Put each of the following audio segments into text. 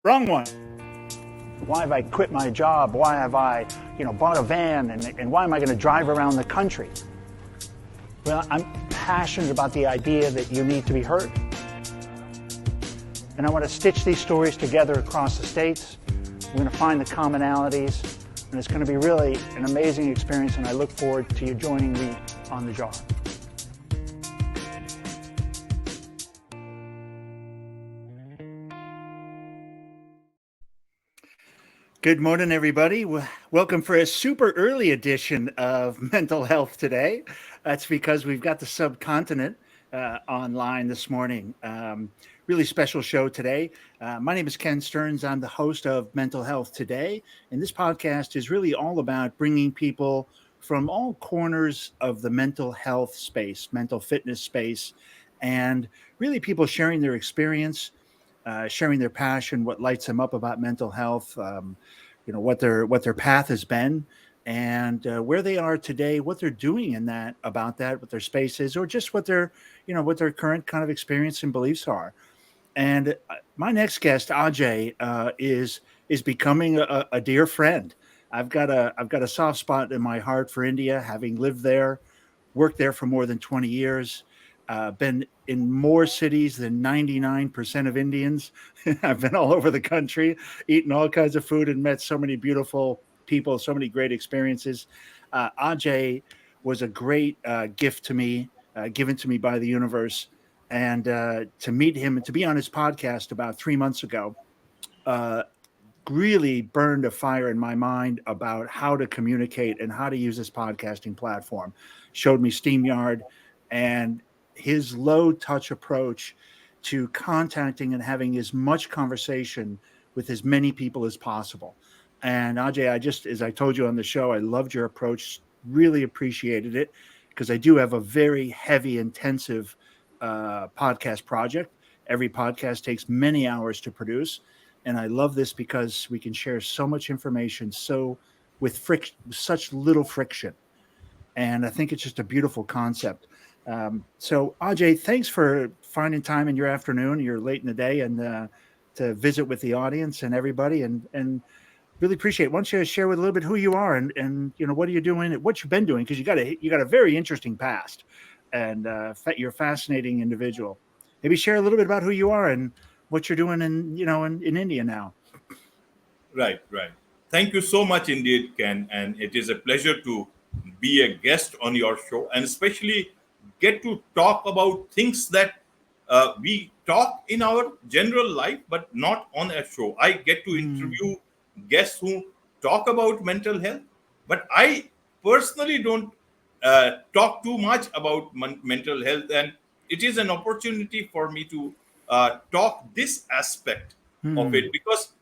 Wrong one. Why have I quit my job? Why have I, bought a van? And why am I going to drive around the country? Well, I'm passionate about the idea that you need to be heard. And I want to stitch these stories together across the states. We're going to find the commonalities. And it's going to be really an amazing experience. And I look forward to you joining me on the jar. Good morning, everybody. Welcome for a super early edition of Mental Health today. That's because we've got the subcontinent online this morning. Really special show today. My name is Ken Stearns. I'm the host of Mental Health Today. And this podcast is really all about bringing people from all corners of the mental health space, mental fitness space, and really people sharing their experience, sharing their passion, what lights them up about mental health, what their path has been, and where they are today, what they're doing in that, about that, what their space is, or just what their current kind of experience and beliefs are. And my next guest, Ajay, is becoming a dear friend. I've got a soft spot in my heart for India, having lived there, worked there for more than 20 years. Been in more cities than 99% of Indians. I've been all over the country, eaten all kinds of food, and met so many beautiful people, so many great experiences. Ajay was a great gift to me, given to me by the universe. And to meet him and to be on his podcast about 3 months ago really burned a fire in my mind about how to communicate and how to use this podcasting platform. Showed me StreamYard and his low touch approach to contacting and having as much conversation with as many people as possible. And Ajay, as I told you on the show, I loved your approach, really appreciated it, because I do have a very heavy, intensive podcast project. Every podcast takes many hours to produce. And I love this because we can share so much information, with such little friction. And I think it's just a beautiful concept. So Ajay, thanks for finding time in your afternoon. You're late in the day, and to visit with the audience and everybody, and really appreciate it. Why don't you share with a little bit who you are and what are you doing, what you've been doing, because you got a very interesting past, and you're a fascinating individual. Maybe share a little bit about who you are and what you're doing in India now. Right. Thank you so much indeed, Ken. And it is a pleasure to be a guest on your show, and especially get to talk about things that we talk in our general life, but not on a show. I get to interview guests who talk about mental health, but I personally don't talk too much about mental health. And it is an opportunity for me to talk this aspect of it, because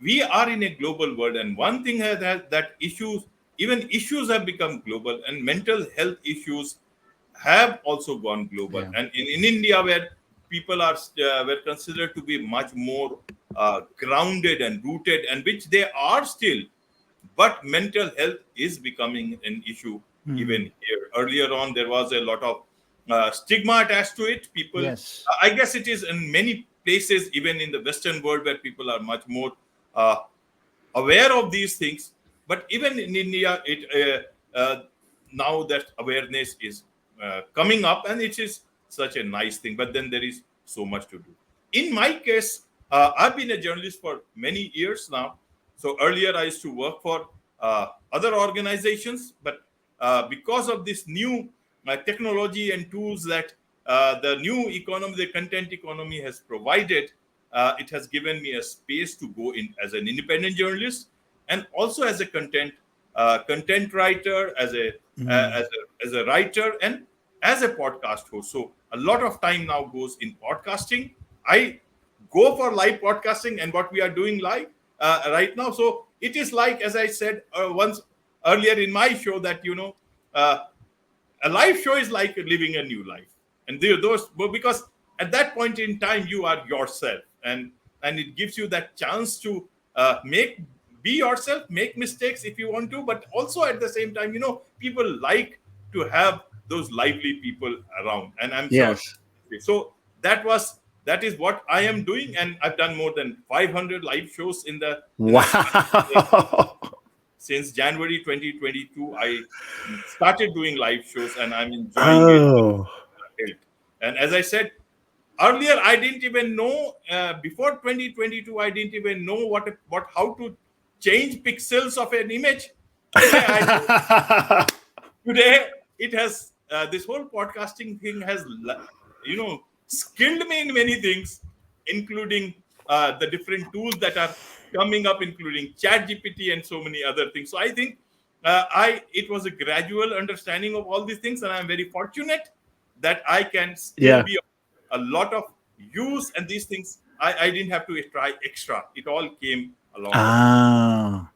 we are in a global world, and one thing that issues have become global, and mental health issues have also gone global. Yeah. And in India, where people were considered to be much more grounded and rooted, and which they are still, but mental health is becoming an issue even here. Earlier on, there was a lot of stigma attached to it. People, Yes. I guess it is in many places, even in the Western world, where people are much more aware of these things. But even in India, now that awareness is coming up, and it is such a nice thing. But then there is so much to do. In my case, I've been a journalist for many years now. So earlier I used to work for other organizations, but because of this new technology and tools that the new economy, the content economy has provided, it has given me a space to go in as an independent journalist, and also as a content writer, as a writer, and as a podcast host. So a lot of time now goes in podcasting. I go for live podcasting and what we are doing live right now. So it is like, as I said once earlier in my show, that a live show is like living a new life. And because at that point in time you are yourself, and it gives you that chance to be yourself, make mistakes if you want to, but also at the same time, people like to have those lively people around, and I'm Yes. sure. So that was that is what I am doing, and I've done more than 500 live shows in the Wow. since January 2022. I started doing live shows, and I'm enjoying it. Oh. And as I said earlier, I didn't even know before 2022. I didn't even know what how to change pixels of an image. Today I know. Today it has this whole podcasting thing has skilled me in many things, including the different tools that are coming up, including chat gpt and so many other things. So I think I it was a gradual understanding of all these things, and I'm very fortunate that I can still Yeah. be a lot of use, and these things I didn't have to try extra. It all came along the way. Ah.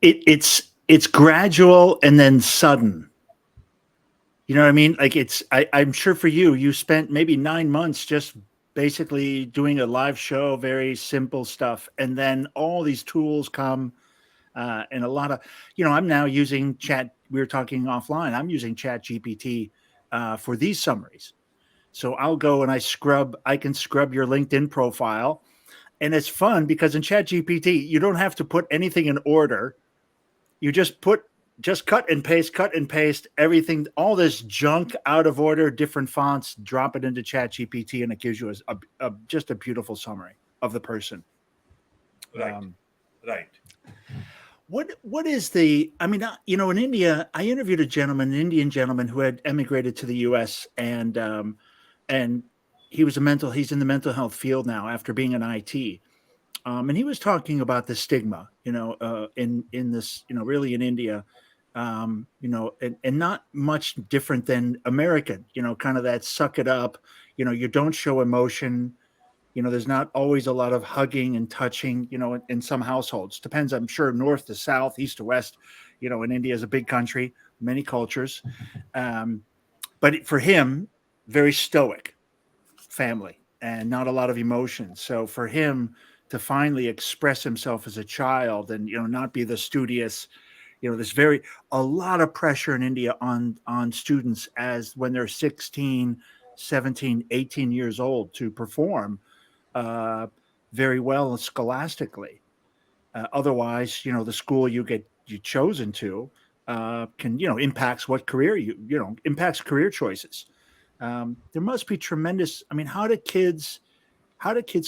It's gradual and then sudden. You know what I mean? Like I'm sure for you, you spent maybe 9 months just basically doing a live show, very simple stuff. And then all these tools come and a lot of, I'm now using chat. We were talking offline. I'm using chat GPT for these summaries. So I'll go and I can scrub your LinkedIn profile. And it's fun because in chat GPT, you don't have to put anything in order. You just cut and paste everything, all this junk out of order, different fonts, drop it into chat GPT, and it gives you just a beautiful summary of the person. Right, Um, right. what is the, I mean, in India, I interviewed an Indian gentleman who had emigrated to the US, and he's in the mental health field now after being in IT. And he was talking about the stigma, in this, really in India, and not much different than American, kind of that suck it up, you don't show emotion, there's not always a lot of hugging and touching, in some households. Depends, I'm sure, north to south, east to west. And India is a big country, many cultures. Um, but for him, very stoic family and not a lot of emotion. So for him to finally express himself as a child and not be the studious, there's a lot of pressure in India on students as when they're 16, 17, 18 years old to perform uh, very well scholastically. Otherwise, the school you chosen to can impacts what career impacts career choices. There must be tremendous. I mean, how do kids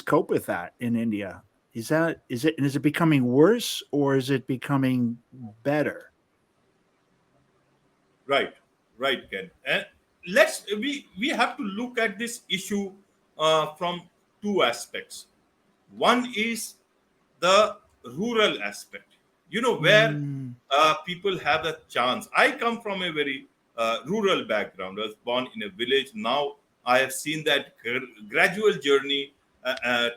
cope with that in India? Is it becoming worse or is it becoming better? Right, right, Ken. And we have to look at this issue from two aspects. One is the rural aspect. Where Mm, people have the chance. I come from a very rural background. I was born in a village. Now I have seen that gradual journey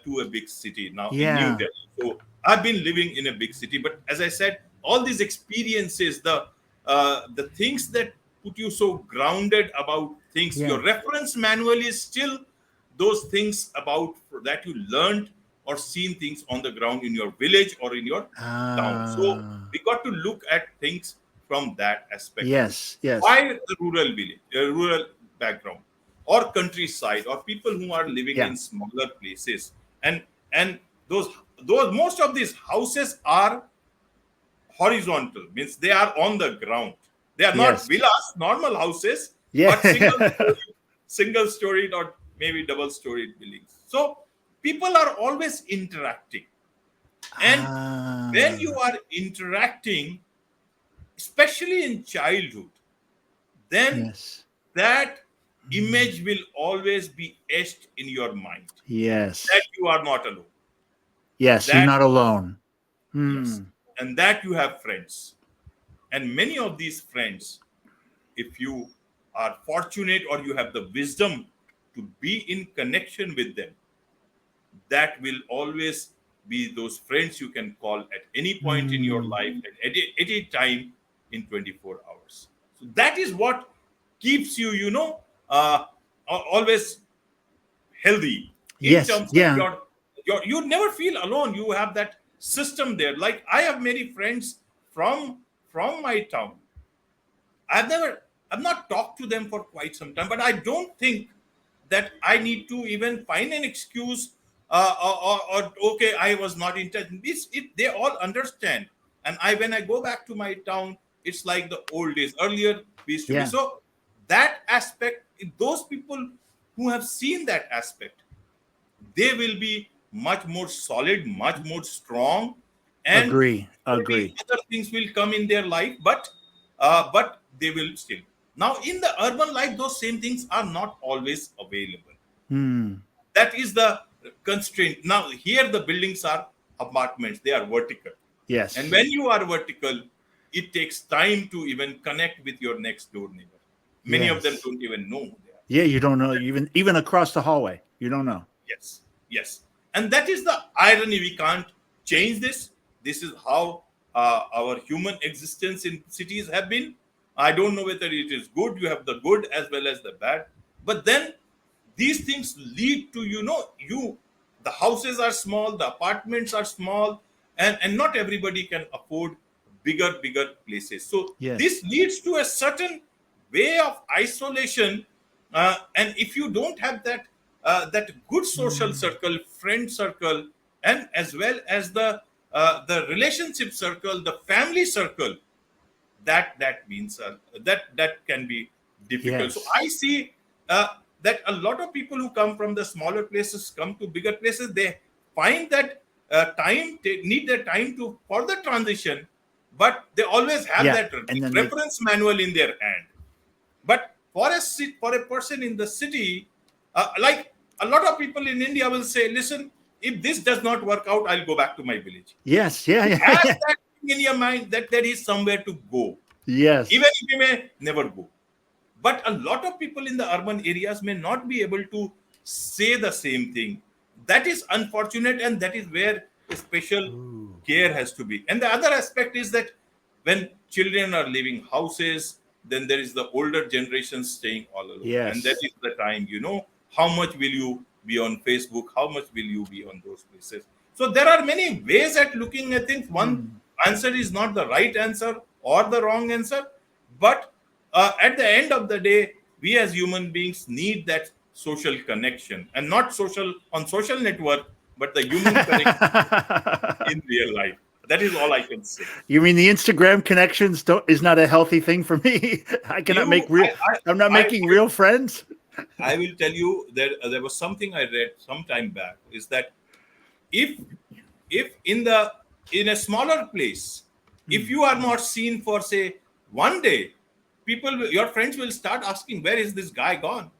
to a big city now in New yeah. Delhi. So I've been living in a big city, but as I said, all these experiences, the things that put you so grounded about things, Yeah. your reference manual is still those things about that you learned or seen things on the ground in your village or in your town. So Ah. we got to look at things from that aspect of it. Yes. Yes. Why the rural village, rural background, or countryside, or people who are living Yeah. in smaller places, and those most of these houses are horizontal, means they are on the ground. They are not Yes. villas, normal houses, but Yeah. single storied or maybe double storied buildings. So people are always interacting. And when you Ah. are interacting, especially in childhood, then Yes. that Mm, image will always be etched in your mind that yes. you are not alone. Yes. You're That, not alone. yes, Hmm. and that you have friends. And many of these friends, if you are fortunate or you have the wisdom to be in connection with them, that will always be those friends you can call at any point in your Hmm. life at any time in 24 hours. So that is what keeps you, always healthy in Yes. terms of Yeah. you never feel alone. You have that system there. Like I have many friends from my town. I've not talked to them for quite some time, but I don't think that I need to even find an excuse, or okay, I was not in touch. They all understand. And when I go back to my town, it's like the old days. Earlier we used to be Yeah. so. That aspect, those people who have seen that aspect, they will be much more solid, much more strong, and Agree. maybe Agree. other things will come in their life, but they will still. Now, in the urban life, those same things are not always available. Hmm. That is the constraint. Now, here the buildings are apartments; they are vertical, and Yes. when you are vertical, it takes time to even connect with your next door neighbor. Many of them Yes. don't even know who they are. Yeah, you don't know even across the hallway. You don't know. Yes, yes. And that is the irony. We can't change this. This is how our human existence in cities have been. I don't know whether it is good. You have the good as well as the bad. But then these things lead to, the houses are small, the apartments are small, and not everybody can afford bigger places. So Yes. this leads to a certain way of isolation, and if you don't have that good social Hmm. circle, friend circle, and as well as the relationship circle, the family circle, that means that can be difficult. So Yes. I see that a lot of people who come from the smaller places come to bigger places. They find that need their time to for the transition, but they always have Yeah. that And then they reference manual in their hand. But for a person in the city, like a lot of people in India will say, listen, if this does not work out, I'll go back to my village. yes, yeah, You yeah, have yeah. that thing in your mind that there is somewhere to go, even Yes. if you may never go. But a lot of people in the urban areas may not be able to say the same thing. That is unfortunate, and that is where a special Ooh. care has to be. And the other aspect is that when children are leaving houses, then there is the older generation staying all alone. And that Yes. is the time, how much will you be on Facebook? How much will you be on those places? So there are many ways at looking at things. One Hmm. answer is not the right answer or the wrong answer, but at the end of the day, we as human beings need that social connection, and not social on social network, but the human connection in real life. That is all I can say. You mean the Instagram connections don't is not a healthy thing for me? I cannot make You, real. I'm not I, making real friends. I will tell you that there was something I read some time back. Is that if in a smaller place, if Hmm. you are not seen for say one day, your friends will start asking, where is this guy gone?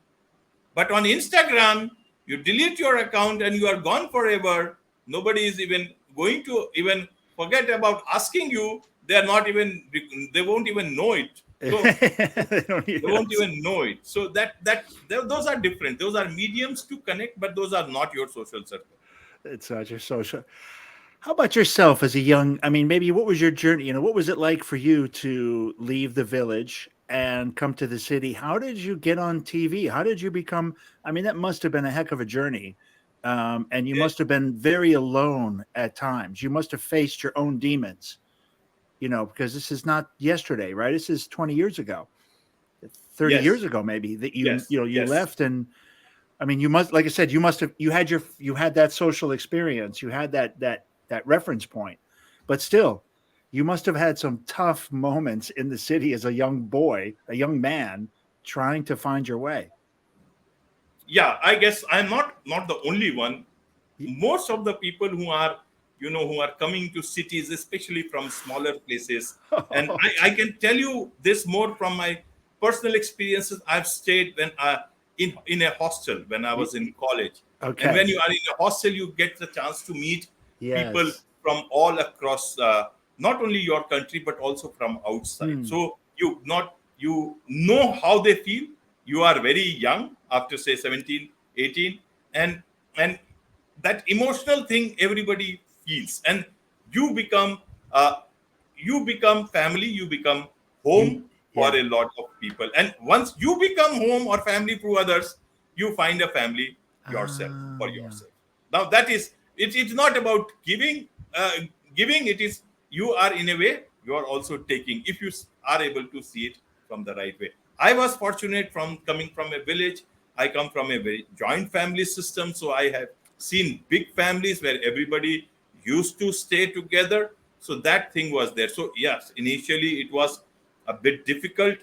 But on Instagram, you delete your account and you are gone forever. Nobody is even going to even forget about asking you. They are not even, they won't even know it. So They don't need they won't us. even know it. So those are different. Those are mediums to connect, but those are not your social circle. It's not your social. How about yourself as a young? I mean, maybe what was your journey? What was it like for you to leave the village and come to the city? How did you get on TV? How did you become? I mean, that must have been a heck of a journey, and you Yeah. must have been very alone at times. You must have faced your own demons. Because this is not yesterday, right? This is 20 years ago, 30 years Yes. ago, maybe that you Yes. you know you Yes. left. And I mean, you must, like I said, you had that social experience, you had that reference point, but still, you must have had some tough moments in the city as a young boy, a young man, trying to find your way. Yeah, I guess I'm not the only one. Y- Most of the people who are coming to cities, especially from smaller places, and I can tell you this more from my personal experiences. I've stayed in a hostel when I was in college. And when okay. you are in a hostel, you get the chance to meet people Yes. from all across, not only your country but also from outside. Hmm. So you know how they feel. You are very young, after say 17, 18, and that emotional thing everybody feels, and you become uh, you become family, you become You. home for Yeah. a lot of people. And once you become home or family for others, you find a family yourself, for Yeah. yourself. Now that is it's not about giving. It is, you are in a way, you are also taking, if you are able to see it from the right way. I was fortunate from coming from a village. I come from a very joint family system, so I have seen big families where everybody used to stay together. So that thing was there. So yes, initially it was a bit difficult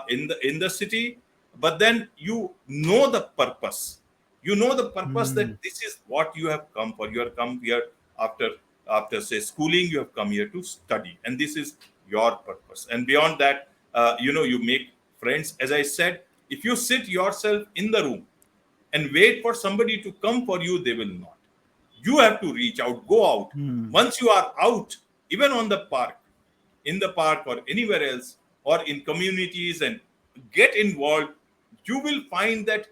in the city, but then you know the purpose. You know the purpose that Mm. this is what you have come for. You have come here after say schooling. You have come here to study, and this is your purpose. And beyond that, you make friends. As I said, if you sit yourself in the room and wait for somebody to come for you, they will not. You have to reach out, go out. Mm. Once you are out, even on the park, in the park or anywhere else, or in communities, and get involved, you will find that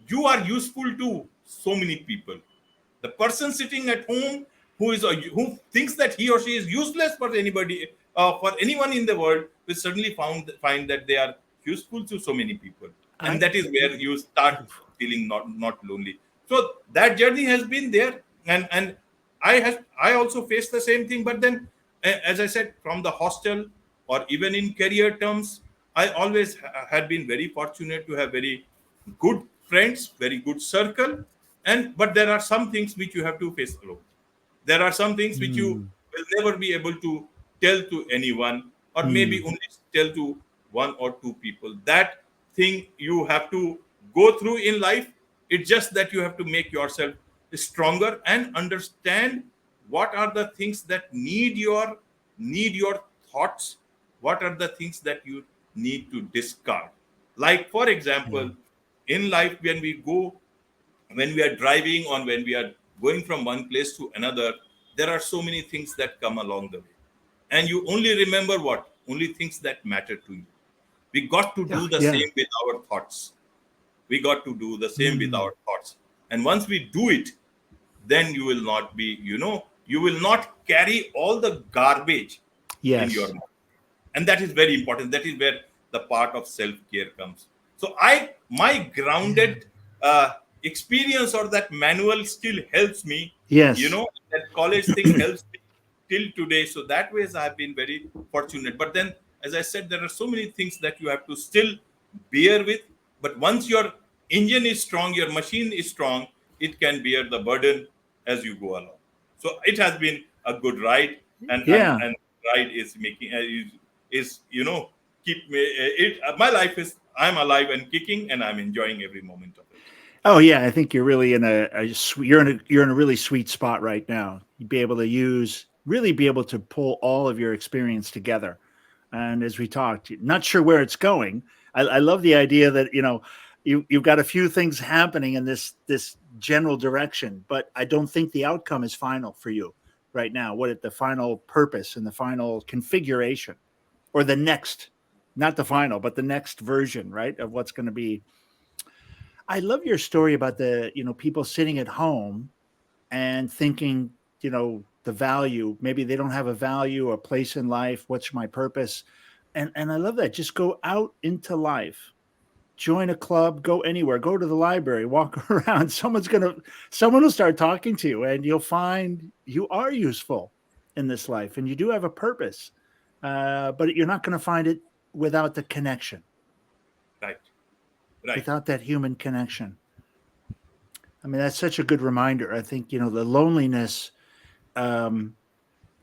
you are useful to so many people. The person sitting at home who thinks that he or she is useless for anybody, for anyone in the world, will suddenly find that they are useful to so many people, and I that is where you start Beautiful. feeling not lonely. So that journey has been there, and I also faced the same thing. But then, as I said, from the hostel or even in career terms, I always had been very fortunate to have very good friends, very good circle, and but there are some things which you have to face alone. There are some things which you Mm. will never be able to tell to anyone, or maybe Mm. only tell to one or two people. That thing you have to go through in life. It's just that you have to make yourself stronger and understand what are the things that need your thoughts, what are the things that you need to discard. Like for Yeah. example, in life, when we are driving, or when we are going from one place to another, there are so many things that come along the way, and you only remember what only things that matter to you. We got to Yeah. do the Yeah. same with our thoughts. We got to do the same with Mm. our thoughts, and once we do it, then you will not carry all the garbage in your Yes. mind. And that is very important. That is where the part of self care comes. So my Yeah. grounded experience, or that manual, still helps me. Yes. That college thing helps me till today. So that ways I've been very fortunate. But then, as I said, there are so many things that you have to still bear with. But once your engine is strong, your machine is strong, it can bear the burden as you go along. So it has been a good ride, and Yeah. and ride is making is keep me it my life is, I'm alive and kicking, and I'm enjoying every moment of it. Oh yeah, I think you're really in you're in a really sweet spot right now. You'd be able to really be able to pull all of your experience together. And as we talked, not sure where it's going. I love the idea that you've got a few things happening in this general direction, but I don't think the outcome is final for you right now. The final purpose and the final configuration, or the next, not the final, but the next version, right, of what's going to be. I love your story about people sitting at home and thinking, the value. Maybe they don't have a value or place in life. What's my purpose? And I love that. Just go out into life. Join a club, go anywhere, go to the library, walk around. Someone will start talking to you, and you'll find you are useful in this life, and you do have a purpose. But you're not going to find it without the connection, Right, right. without that human connection. I mean, that's such a good reminder. I think, the loneliness. Um,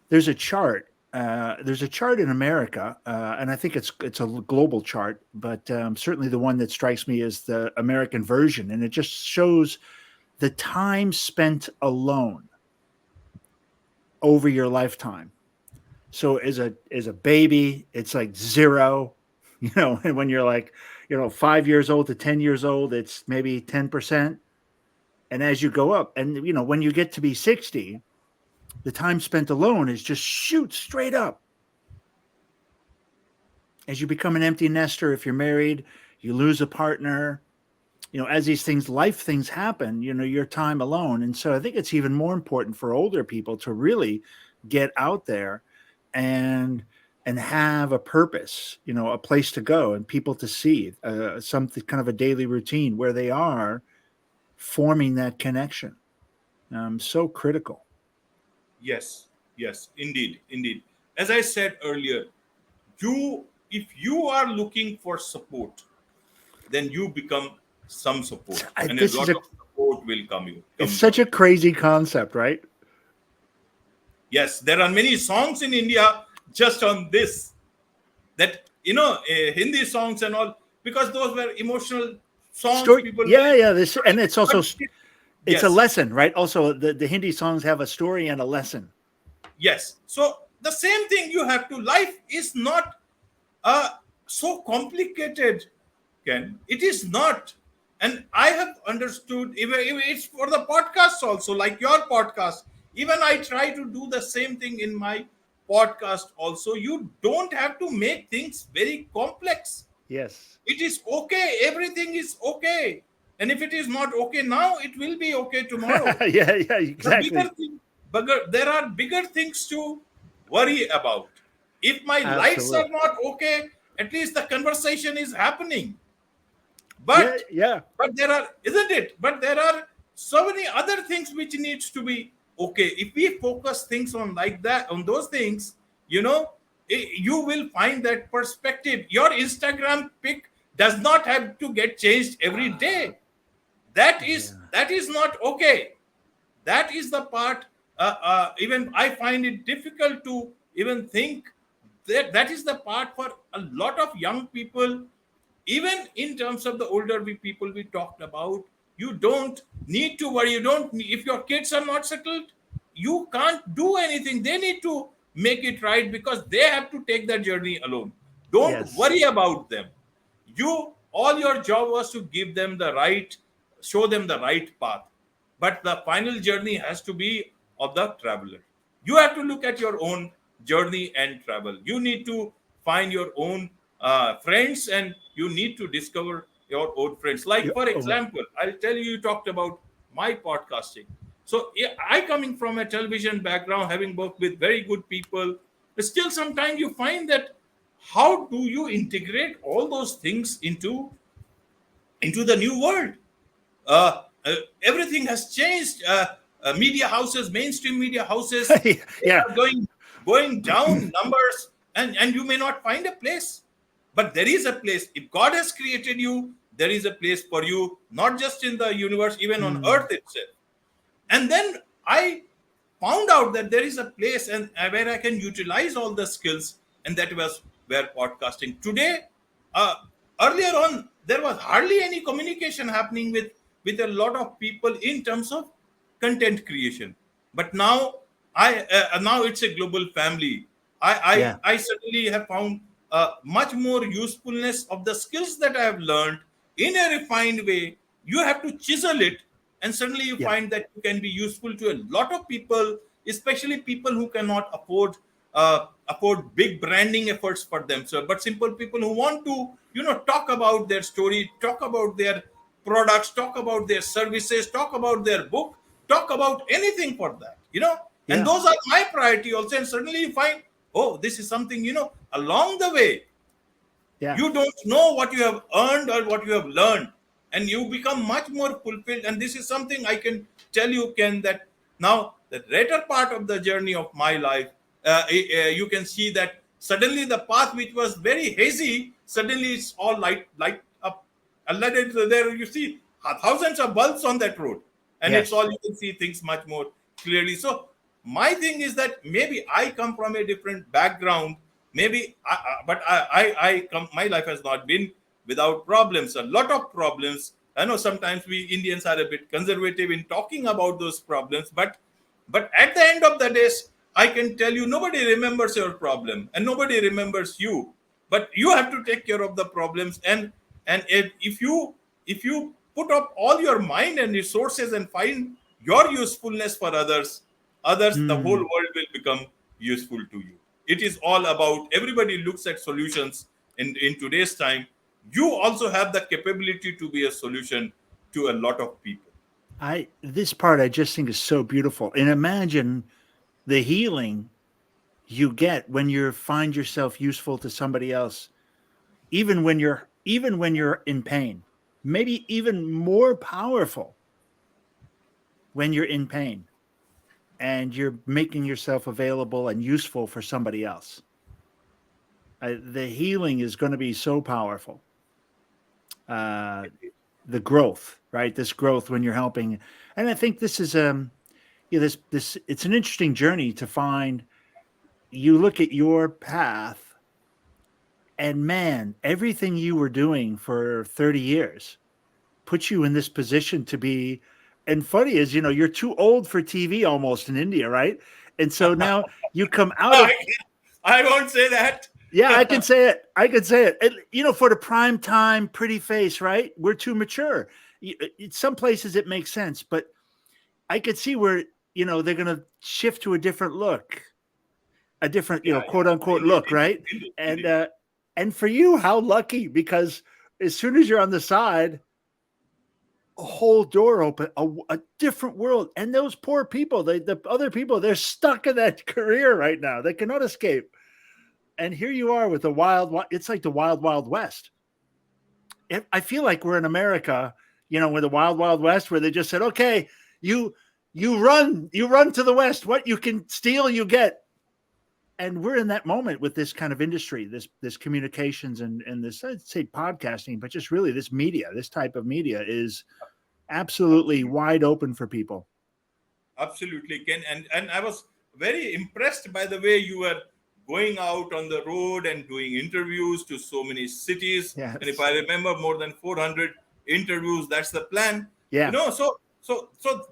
there's a chart. There's a chart in America, and I think it's a global chart, but certainly the one that strikes me is the American version, and it just shows the time spent alone over your lifetime. So as a baby, it's like zero, and when you're like, 5 years old to 10 years old, it's maybe 10%. And as you go up, and when you get to be 60, the time spent alone is just shoot straight up. As you become an empty nester, if you're married, you lose a partner, as these life things happen, your time alone. And so I think it's even more important for older people to really get out there and have a purpose, a place to go and people to see, something kind of a daily routine where they are forming that connection. So critical. Yes, yes, indeed, indeed. As I said earlier, if you are looking for support, then you become some support, and a This is lot a of support will it's come such your a way. crazy concept, right? Yes, there are many songs in India just on this, that Hindi songs and all, because those were emotional songs. Story, People yeah, were yeah. This and it's but also it's a yes, lesson, right? Also, the Hindi songs have a story and a lesson. yes. So the same thing you have to. Life is not uh, so complicated, Ken. It is not. And I have understood, even it's for the podcast also, like your podcast. Even I try to do the same thing in my podcast also. You don't have to make things very complex. Yes. It is okay. Everything is okay. And if it is not okay now, it will be okay tomorrow. Yeah, yeah, The bigger exactly. thing, there are bigger things to worry about. If my lights are Absolutely. not okay, at least the conversation is happening. Yeah, But yeah. but there are, isn't it? But there are so many other things which needs to be okay. If we focus things on like that, on those things, you will find that perspective. Your Instagram pic does not have to get changed every day. That is Yeah. that is not okay. That is the part. Even I find it difficult to even think that that is the part for a lot of young people. Even in terms of the older people we talked about, you don't need to worry. You don't, if your kids are not settled, you can't do anything. They need to make it right, because they have to take that journey alone. Don't Yes. worry about them. All your job was to give them the right, show them the right path, but the final journey has to be of the traveler. You have to look at your own journey and travel. You need to find your own friends, and you need to discover your own friends. Like, for Oh, example, I'll tell you, you talked about my podcasting. So yeah, I, coming from a television background, having worked with very good people, but still sometimes you find that how do you integrate all those things into the new world? Everything has changed. Media houses, mainstream media houses, they yeah. are going down numbers, and you may not find a place, but there is a place. If God has created you, there is a place for you, not just in the universe, even on Mm, earth itself. And then I found out that there is a place, and where I can utilize all the skills, and that was where podcasting. Today, uh, earlier on, there was hardly any communication happening with a lot of people in terms of content creation. But now, now it's a global family. yeah. I certainly have found much more usefulness of the skills that I have learned in a refined way. You have to chisel it, and suddenly you Yeah. find that you can be useful to a lot of people, especially people who cannot afford big branding efforts for themselves, but simple people who want to talk about their story, talk about their products, talk about their services, talk about their book, talk about anything for that. And Yeah. those are my priority also. And suddenly you find, oh, this is something, along the way Yeah. you don't know what you have earned or what you have learned, and you become much more fulfilled. And this is something I can tell you, Ken, that now the later part of the journey of my life, you can see that suddenly the path which was very hazy, suddenly it's all light up. And there you see thousands of bulbs on that road, and it's Yes. all, you can see things much more clearly. So my thing is that maybe I come from a different background. Maybe but I come, my life has not been without problems. A lot of problems. I know sometimes we Indians are a bit conservative in talking about those problems, but at the end of the days, I can tell you, nobody remembers your problem and nobody remembers you, but you have to take care of the problems. And if you put up all your mind and resources and find your usefulness for others, the whole Mm. world will become useful to you. It is all about, everybody looks at solutions in today's time. You also have the capability to be a solution to a lot of people. I this part I just think is so beautiful. And imagine the healing you get when you find yourself useful to somebody else, even when you're in pain. Maybe even more powerful when you're in pain and you're making yourself available and useful for somebody else. The healing is going to be so powerful. Uh, the growth, right? This growth when you're helping. And I think this is this it's an interesting journey to find. You look at your path, and man, everything you were doing for 30 years puts you in this position to be. And funny is, you're too old for TV almost in India, right? And so now you come out of. I, I won't say that. Yeah, I can say it. I can say it. For the prime time, pretty face, right? We're too mature. Some places it makes sense, but I could see where they're going to shift to a different look, a different Yeah, quote unquote look, right? And indeed. and for you, how lucky, because as soon as you're on the side, a whole door open, a different world, and those poor people, the other people, they're stuck in that career right now. They cannot escape. And here you are with the it's like the wild west. I feel like we're in America, with the wild west, where they just said, okay, you run to the west. What you can steal, you get. And we're in that moment with this kind of industry, this communications and this, I'd say podcasting, but just really this media, this type of media is absolutely Absolutely. wide open for people. Absolutely, Ken. And I was very impressed by the way you were going out on the road and doing interviews to so many cities. And if Yes. I remember, more than 400 interviews. That's the plan. Yeah. So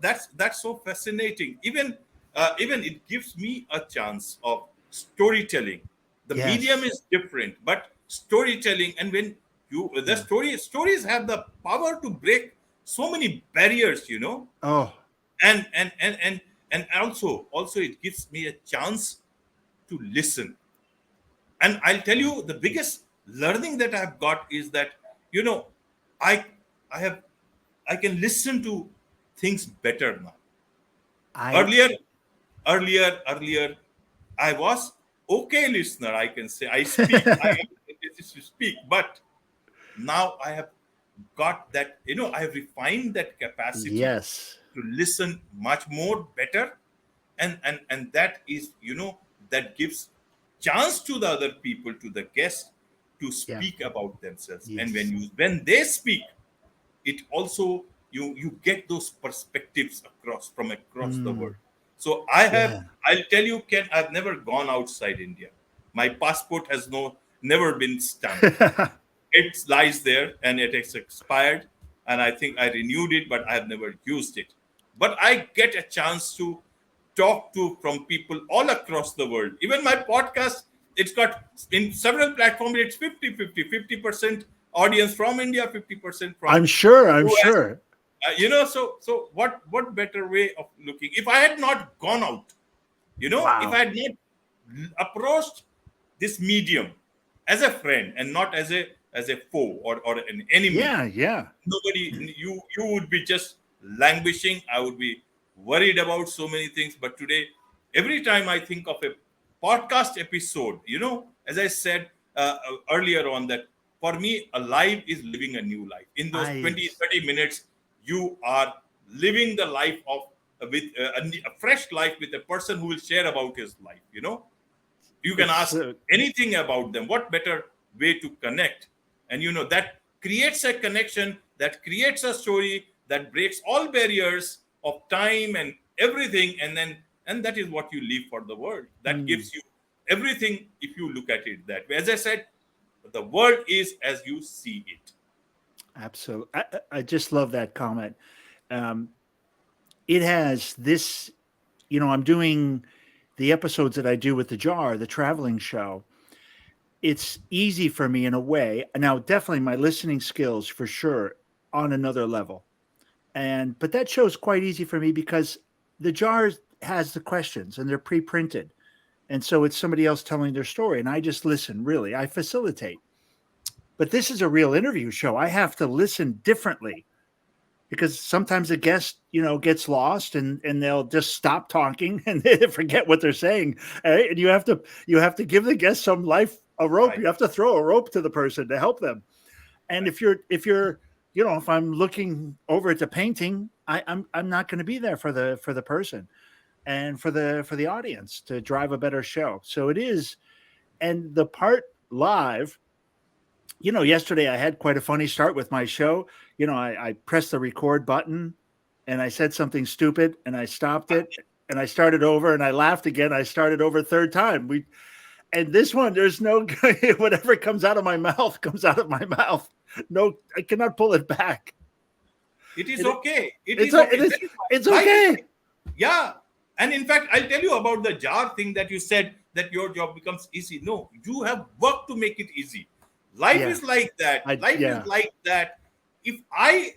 that's so fascinating. Even it gives me a chance of storytelling. The medium Yes. is different, but storytelling, and when you the Yeah. stories have the power to break so many barriers. Oh, And also it gives me a chance to listen. And I'll tell yeah. you, the biggest learning that I've got is that you know i i have I can listen to things better now. I, Earlier earlier earlier I was okay listener, I can say. I speak, I am able to speak, but now I have got that, I have refined that capacity yes. to listen much more better. And that is, that gives chance to the other people, to the guests, to Yeah. speak about themselves. And Yes. when they speak, it also, you get those perspectives across the world. Mm, So yeah. I'll tell you, Ken, I've never gone outside India. My passport has never been stamped. It lies there and it is expired, and I think I renewed it, but I have never used it. But I get a chance to talk to from people all across the world. Even my podcast, it's got in several platforms, it's 50-50 audience from India, 50% from I'm sure. I'm US. sure. So what better way of looking? If I had not gone out, if I Wow. had not approached this medium as a friend and not as a foe, or an enemy, Yeah. Yeah. nobody, you would be just languishing. I would be worried about so many things. But today, every time I think of a podcast episode, as I said earlier on, that for me, a life is living a new life. In those I. 20-30 minutes, you are living the life of with a fresh life with a person who will share about his life. You can It's ask anything about them. What better way to connect? And that creates a connection, that creates a story, that breaks all barriers of time and everything. And that is what you leave for the world. That mm, gives you everything, if you look at it that way. As I said, the world is as you see it. absolutely. I just love that comment. Um, it has this. I'm doing the episodes that I do with the jar, the traveling show. It's easy for me in a way. Now, definitely my listening skills for sure on another level. But that show's quite easy for me because the jar has the questions and they're pre-printed. And so it's somebody else telling their story. And I just listen, really. I facilitate. But this is a real interview show. I have to listen differently because sometimes a guest, gets lost and they'll just stop talking and they forget what they're saying. Right? And you have to give the guest some life, a rope. Right. You have to throw a rope to the person to help them. And Right. if I'm looking over at the painting, I'm not going to be there for the person and for the audience to drive a better show. So it is, and the part live, Yesterday I had quite a funny start with my show. I pressed the record button and I said something stupid and I stopped it and I started over and I laughed again. I started over a third time. And this one, there's no whatever comes out of my mouth comes out of my mouth. No, I cannot pull it back. It is It, okay. It it's is okay. That is fine. it's Life is okay. like, yeah. And in fact, I'll tell you about the jar thing that you said that your job becomes easy. No, you have worked to make it easy. Life Yeah. is like that. Life is Yeah. like that. If I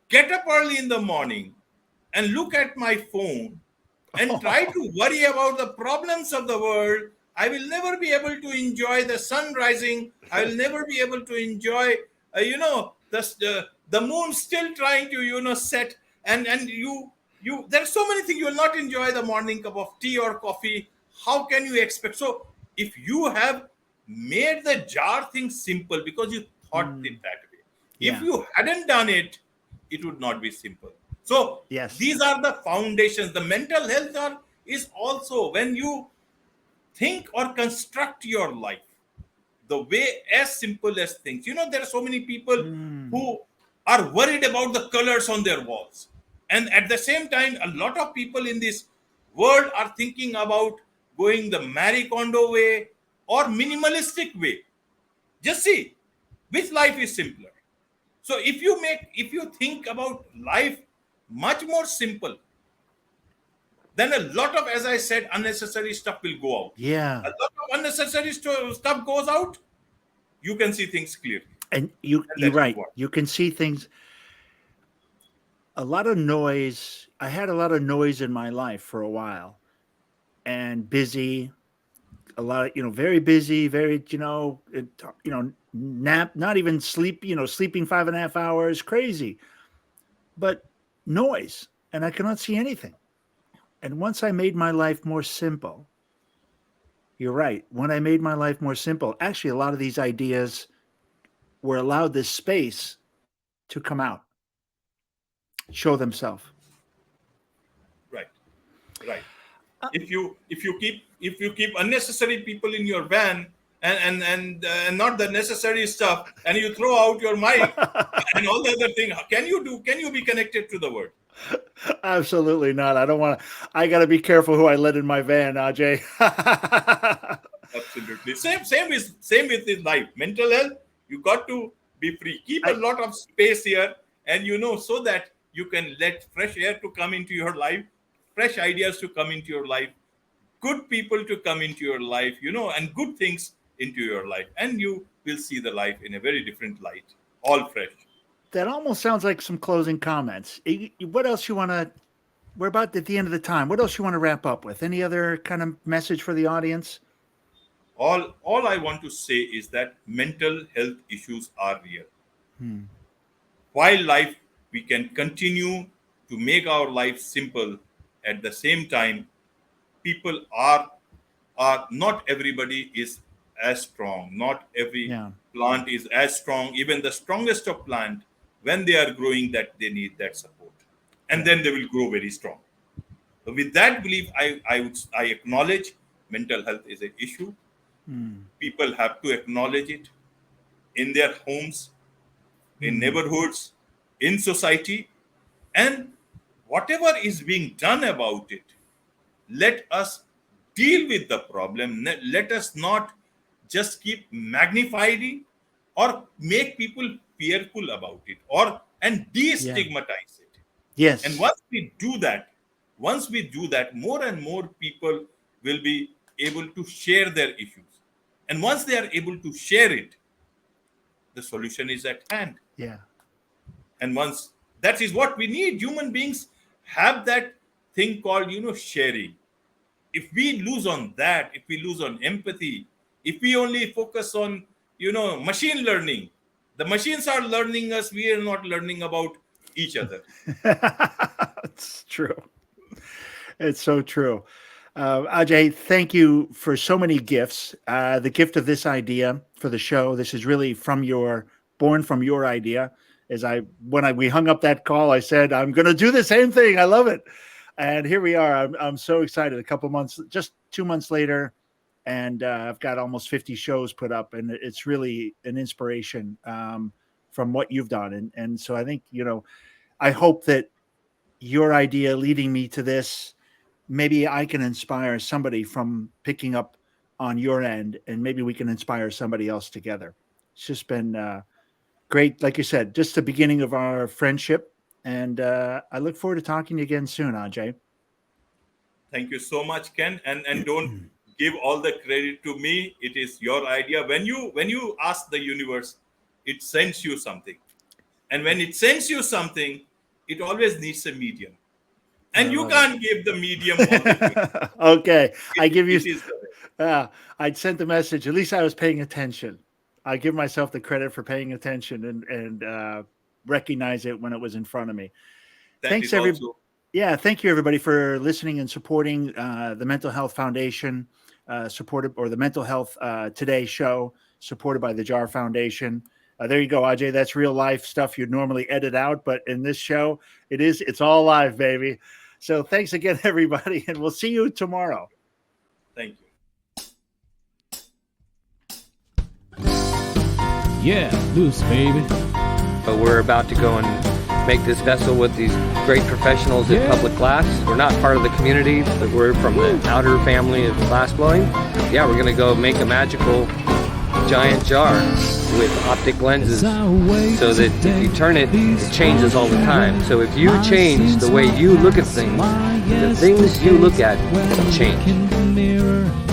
get up early in the morning and look at my phone and try to worry about the problems of the world, I will never be able to enjoy the sun rising. I will never be able to enjoy, the moon still trying to, set. And you, there are so many things you will not enjoy the morning cup of tea or coffee. How can you expect? So if you have made the jar thing simple because you thought it that way, if Yeah. you hadn't done it, it would not be simple. So Yes. these are the foundations. The mental health is also when you think or construct your life the way as simple as things. There are so many people who are worried about the colors on their walls. And at the same time, a lot of people in this world are thinking about going the Marie Kondo way or minimalistic way. Just see which life is simpler. So if you think about life much more simple, then a lot of, as I said, unnecessary stuff will go out. Yeah. A lot of unnecessary stuff goes out. You can see things clearly, And and you're that is right. what. You can see things. A lot of noise. I had a lot of noise in my life for a while, and busy. A lot of very busy, very nap, not even sleep. Sleeping 5.5 hours, crazy. But noise, and I cannot see anything. And once I made my life more simple, you're right. When I made my life more simple, actually, a lot of these ideas were allowed this space to come out, show themselves. Right, right. If you keep unnecessary people in your van and not the necessary stuff, and you throw out your mic and all the other thing, can you be connected to the world? Absolutely not. I don't want to. I got to be careful who I let in my van, Ajay. Absolutely. Same with his life. Mental health, you got to be free. Keep a I, lot of space here, and so that you can let fresh air to come into your life, fresh ideas to come into your life, good people to come into your life, and good things into your life. And you will see the life in a very different light, all fresh. that almost sounds like some closing comments. What else you want to? We're about at the end of the time. What else you want to wrap up with? Any other kind of message for the audience? All I want to say is that mental health issues are real. While life, we can continue to make our life simple. At the same time, people are not everybody is as strong. Not every Yeah. plant is as strong. Even the strongest of plant, when they are growing, that they need that support, and Yeah. then they will grow very strong. So with that belief, I acknowledge mental health is an issue. People have to acknowledge it in their homes, in neighborhoods, in society, and whatever is being done about it, let us deal with the problem. Let us not just keep magnifying or make people fearful about it or and Yeah. destigmatize it. And Yes. once we do that, more and more people will be able to share their issues. And once they are able to share it, the solution is at hand. Yeah. And once that is what we need, human beings have that thing called, sharing. If we lose on that, if we lose on empathy, if we only focus on, machine learning, the machines are learning us, we are not learning about each other. It's true. It's so true. Ajay, thank you for so many gifts. The gift of this idea for the show. This is really born from your idea. We hung up that call, I said, I'm going to do the same thing. I love it. And here we are. I'm so excited. A couple months, just 2 months later, and I've got almost 50 shows put up, and it's really an inspiration from what you've done. And so I think, I hope that your idea leading me to this, maybe I can inspire somebody from picking up on your end, and maybe we can inspire somebody else together. It's just been great. Like you said, just the beginning of our friendship. And I look forward to talking to you again soon, Ajay. Thank you so much, Ken. And don't give all the credit to me. It is your idea. When you ask the universe, it sends you something. And when it sends you something, it always needs a medium. And you can't give the medium all the credit. Okay. I give you I'd sent the message. At least I was paying attention. I give myself the credit for paying attention and recognize it when it was in front of me. Thanks, everybody. Yeah, thank you, everybody, for listening and supporting the Mental Health Foundation, or the Mental Health Today show, supported by the JAR Foundation. There you go, Ajay. That's real life stuff you'd normally edit out, but in this show, it's all live, baby. So thanks again, everybody, and we'll see you tomorrow. Thank you. Yeah, loose, baby. But we're about to go and make this vessel with these great professionals at Public Glass. We're not part of the community, but we're from the outer family of glass blowing. Yeah, we're going to go make a magical giant jar with optic lenses so that if you turn it, it changes all the time. So if you change the way you look at things, the things you look at change.